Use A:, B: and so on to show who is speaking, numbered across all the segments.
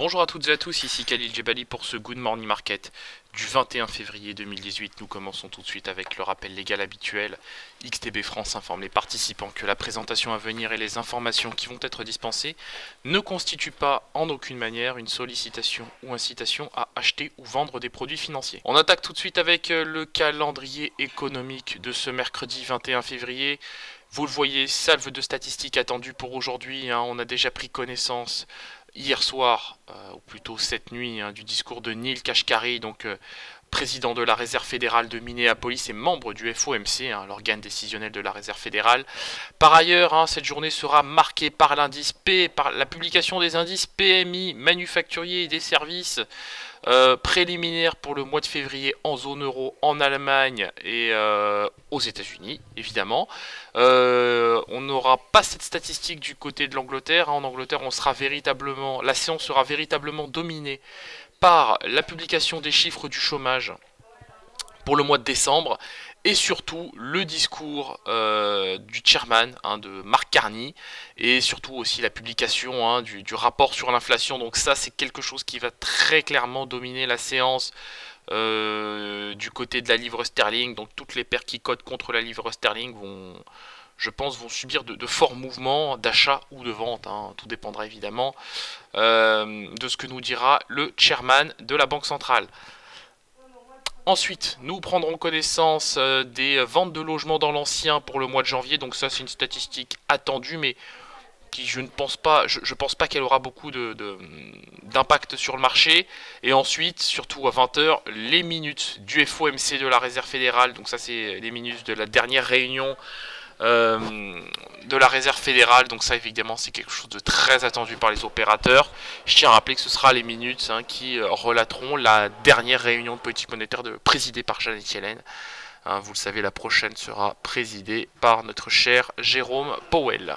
A: Bonjour à toutes et à tous, ici Khalil Jebali pour ce Good Morning Market du 21 février 2018. Nous commençons tout de suite avec le rappel légal habituel. XTB France informe les participants que la présentation à venir et les informations qui vont être dispensées ne constituent pas en aucune manière une sollicitation ou incitation à acheter ou vendre des produits financiers. On attaque tout de suite avec le calendrier économique de ce mercredi 21 février. Vous le voyez, salve de statistiques attendues pour aujourd'hui. On a déjà pris connaissance hier soir, ou plutôt cette nuit, du discours de Neil Kashkari, donc président de la Réserve fédérale de Minneapolis et membre du FOMC, l'organe décisionnel de la Réserve fédérale. Par ailleurs, cette journée sera marquée par l'indice P, par la publication des indices PMI, manufacturiers et des services préliminaires pour le mois de février en zone euro, en Allemagne et aux États-Unis, évidemment. On n'aura pas cette statistique du côté de l'Angleterre. En Angleterre, la séance sera véritablement dominée par la publication des chiffres du chômage pour le mois de décembre et surtout le discours du chairman, de Mark Carney, et surtout aussi la publication du rapport sur l'inflation. Donc ça, c'est quelque chose qui va très clairement dominer la séance du côté de la livre sterling. Donc toutes les paires qui cotent contre la livre sterling vont subir de forts mouvements d'achat ou de vente. Tout dépendra évidemment de ce que nous dira le chairman de la Banque centrale. Ensuite, nous prendrons connaissance des ventes de logements dans l'ancien pour le mois de janvier. Donc ça, c'est une statistique attendue, mais qui je pense pas qu'elle aura beaucoup d'impact sur le marché. Et ensuite, surtout à 20 h, les minutes du FOMC de la Réserve fédérale. Donc ça, c'est les minutes de la dernière réunion de la Réserve fédérale. Donc ça, évidemment, c'est quelque chose de très attendu par les opérateurs. Je tiens à rappeler que ce sera les minutes qui relateront la dernière réunion de politique monétaire présidée par Janet Yellen. Vous le savez, la prochaine sera présidée par notre cher Jérôme Powell.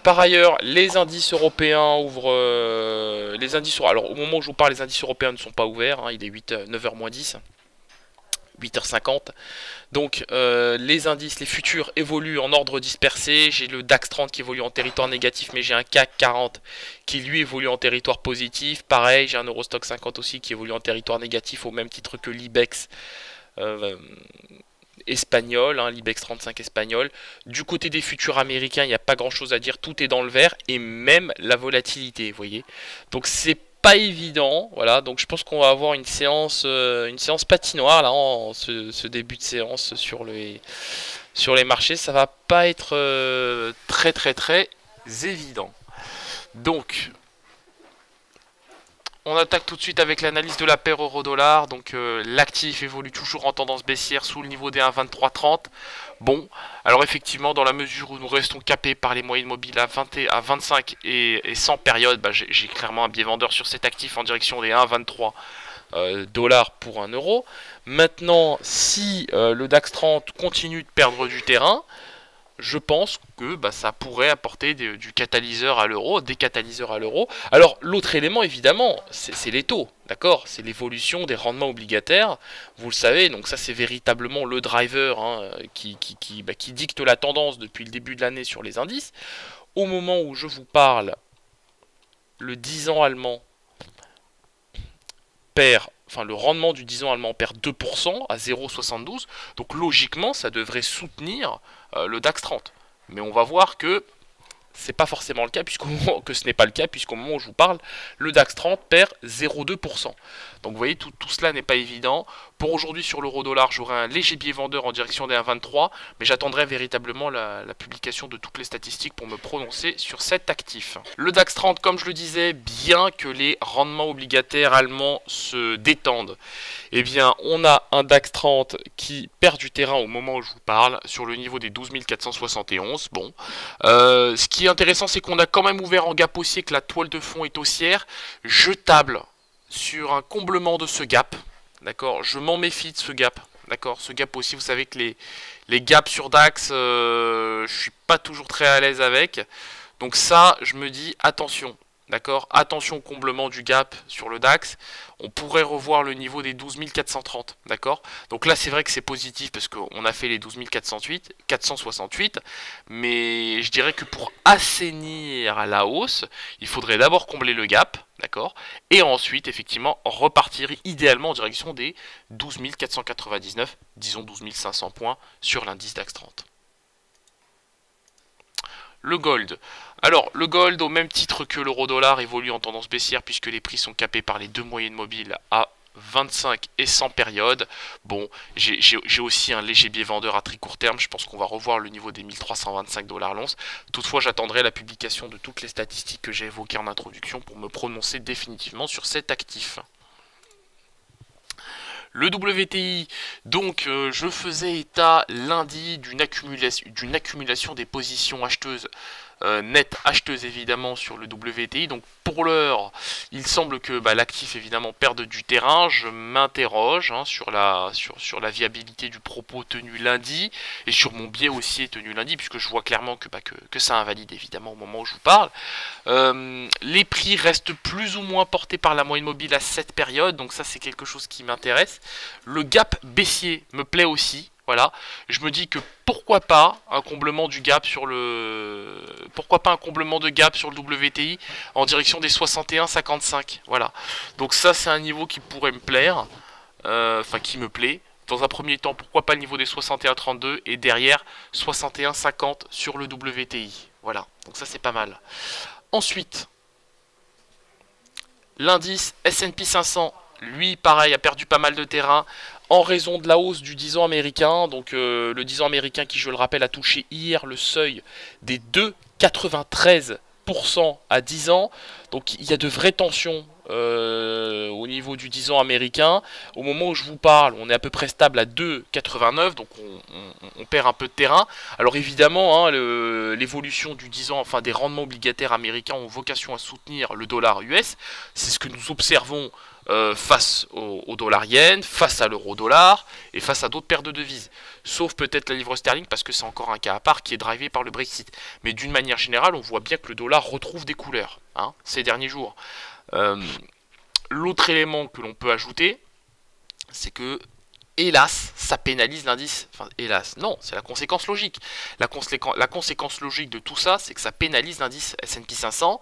A: Par ailleurs, les indices européens ouvrent... Alors, au moment où je vous parle, les indices européens ne sont pas ouverts. Il est 9h moins 10. 8h50. Donc les indices, les futurs évoluent en ordre dispersé. J'ai le DAX 30 qui évolue en territoire négatif, mais j'ai un CAC 40 qui lui évolue en territoire positif. Pareil, j'ai un Eurostock 50 aussi qui évolue en territoire négatif au même titre que l'IBEX espagnol, l'IBEX 35 espagnol. Du côté des futurs américains, il n'y a pas grand chose à dire, tout est dans le vert, et même la volatilité, vous voyez. Donc c'est pas évident, voilà, donc je pense qu'on va avoir une séance patinoire là en ce début de séance sur les marchés. Ça va pas être très évident. Donc on attaque tout de suite avec l'analyse de la paire euro-dollar. Donc l'actif évolue toujours en tendance baissière sous le niveau des 1,2330. Bon, alors effectivement, dans la mesure où nous restons capés par les moyennes mobiles à 25 et 100 périodes, j'ai clairement un biais vendeur sur cet actif en direction des 1,23 dollars pour 1 euro. Maintenant, si le DAX 30 continue de perdre du terrain, je pense que ça pourrait apporter du catalyseur à l'euro, des catalyseurs à l'euro. Alors l'autre élément évidemment, c'est les taux, d'accord? C'est l'évolution des rendements obligataires, vous le savez, donc ça c'est véritablement le driver qui dicte la tendance depuis le début de l'année sur les indices. Au moment où je vous parle, le 10 ans allemand le rendement du 10 ans allemand perd 2% à 0,72, donc logiquement ça devrait soutenir le DAX 30. Mais on va voir que c'est pas forcément le cas, ce n'est pas le cas, puisqu'au moment où je vous parle, le DAX 30 perd 0,2%. Donc vous voyez, tout cela n'est pas évident. Pour aujourd'hui, sur l'euro-dollar, j'aurai un léger biais vendeur en direction des 1,23, mais j'attendrai véritablement la publication de toutes les statistiques pour me prononcer sur cet actif. Le DAX 30, comme je le disais, bien que les rendements obligataires allemands se détendent, eh bien, on a un DAX 30 qui perd du terrain au moment où je vous parle, sur le niveau des 12 471. Bon, ce qui est intéressant, c'est qu'on a quand même ouvert en gap haussier, que la toile de fond est haussière. Je table sur un comblement de ce gap, d'accord? Je m'en méfie de ce gap, d'accord? Ce gap aussi, vous savez que les gaps sur DAX, je suis pas toujours très à l'aise avec. Donc ça, je me dis attention, d'accord? Attention au comblement du gap sur le DAX. On pourrait revoir le niveau des 12 430, d'accord? Donc là, c'est vrai que c'est positif parce qu'on a fait les 12 468, mais je dirais que pour assainir à la hausse, il faudrait d'abord combler le gap, d'accord? Et ensuite, effectivement, repartir idéalement en direction des 12 499, disons 12 500 points sur l'indice DAX 30. Le gold. Alors, le gold, au même titre que l'euro-dollar, évolue en tendance baissière puisque les prix sont capés par les deux moyennes mobiles à 25 et 100 périodes. Bon, j'ai aussi un léger biais vendeur à très court terme. Je pense qu'on va revoir le niveau des 1325 $ l'once. Toutefois, j'attendrai la publication de toutes les statistiques que j'ai évoquées en introduction pour me prononcer définitivement sur cet actif. Le WTI, donc je faisais état lundi d'une accumulation des positions acheteuses, nettes acheteuses évidemment sur le WTI. Donc pour l'heure, il semble que l'actif évidemment perde du terrain. Je m'interroge sur la viabilité du propos tenu lundi et sur mon biais aussi tenu lundi, puisque je vois clairement que ça invalide évidemment au moment où je vous parle. Les prix restent plus ou moins portés par la moyenne mobile à cette période, donc ça c'est quelque chose qui m'intéresse. Le gap baissier me plaît aussi. Voilà, je me dis que pourquoi pas un comblement du gap sur le WTI en direction des 61,55. Voilà. Donc ça c'est un niveau qui pourrait me plaire, enfin qui me plaît. Dans un premier temps, pourquoi pas le niveau des 61,32 et derrière 61,50 sur le WTI. Voilà. Donc ça c'est pas mal. Ensuite, l'indice S&P 500, lui pareil a perdu pas mal de terrain en raison de la hausse du 10 ans américain. Donc le 10 ans américain qui, je le rappelle, a touché hier le seuil des 2,93% à 10 ans. Donc il y a de vraies tensions au niveau du 10 ans américain. Au moment où je vous parle, on est à peu près stable à 2,89, donc on perd un peu de terrain. Alors évidemment, hein, l'évolution du 10 ans, enfin des rendements obligataires américains ont vocation à soutenir le dollar US. C'est ce que nous observons face au dollar yen, face à l'euro dollar et face à d'autres paires de devises. Sauf peut-être la livre sterling parce que c'est encore un cas à part qui est drivé par le Brexit. Mais d'une manière générale, on voit bien que le dollar retrouve des couleurs ces derniers jours. L'autre élément que l'on peut ajouter, c'est que hélas, ça pénalise l'indice. Enfin, hélas, non, c'est la conséquence logique. La conséquence logique de tout ça, c'est que ça pénalise l'indice S&P 500,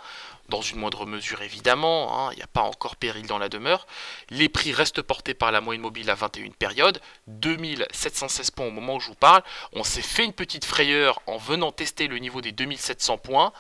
A: dans une moindre mesure évidemment, il n'y a pas encore péril dans la demeure. Les prix restent portés par la moyenne mobile à 21 périodes, 2716 points au moment où je vous parle. On s'est fait une petite frayeur en venant tester le niveau des 2700 points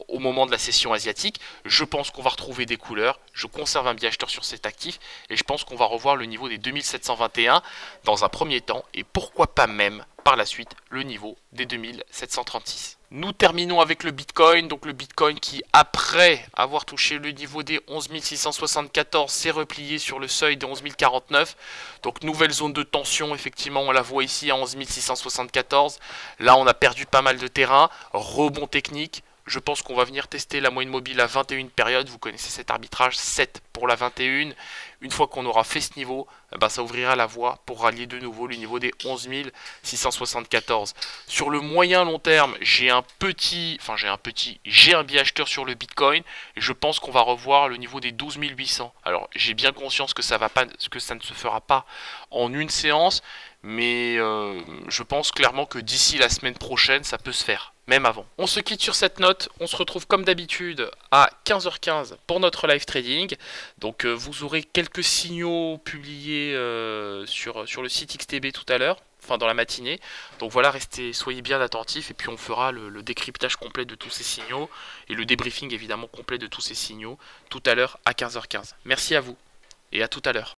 A: au moment de la session asiatique. Je pense qu'on va retrouver des couleurs, je conserve un biais acheteur sur cet actif et je pense qu'on va revoir le niveau des 2721 dans un premier temps et pourquoi pas même par la suite le niveau des 2736. Nous terminons avec le Bitcoin, donc le Bitcoin qui après avoir touché le niveau des 11 674 s'est replié sur le seuil des 11 049, donc nouvelle zone de tension, effectivement on la voit ici à 11 674, là on a perdu pas mal de terrain, rebond technique. Je pense qu'on va venir tester la moyenne mobile à 21 périodes. Vous connaissez cet arbitrage, 7 pour la 21. Une fois qu'on aura fait ce niveau, ça ouvrira la voie pour rallier de nouveau le niveau des 11 674. Sur le moyen long terme, j'ai un biais acheteur sur le Bitcoin. Et je pense qu'on va revoir le niveau des 12 800. Alors j'ai bien conscience que ça ne se fera pas en une séance. Mais je pense clairement que d'ici la semaine prochaine, ça peut se faire. Même avant. On se quitte sur cette note, on se retrouve comme d'habitude à 15h15 pour notre live trading. Donc vous aurez quelques signaux publiés sur le site XTB tout à l'heure, enfin dans la matinée. Donc voilà, soyez bien attentifs et puis on fera le décryptage complet de tous ces signaux et le débriefing évidemment complet de tous ces signaux tout à l'heure à 15h15. Merci à vous et à tout à l'heure.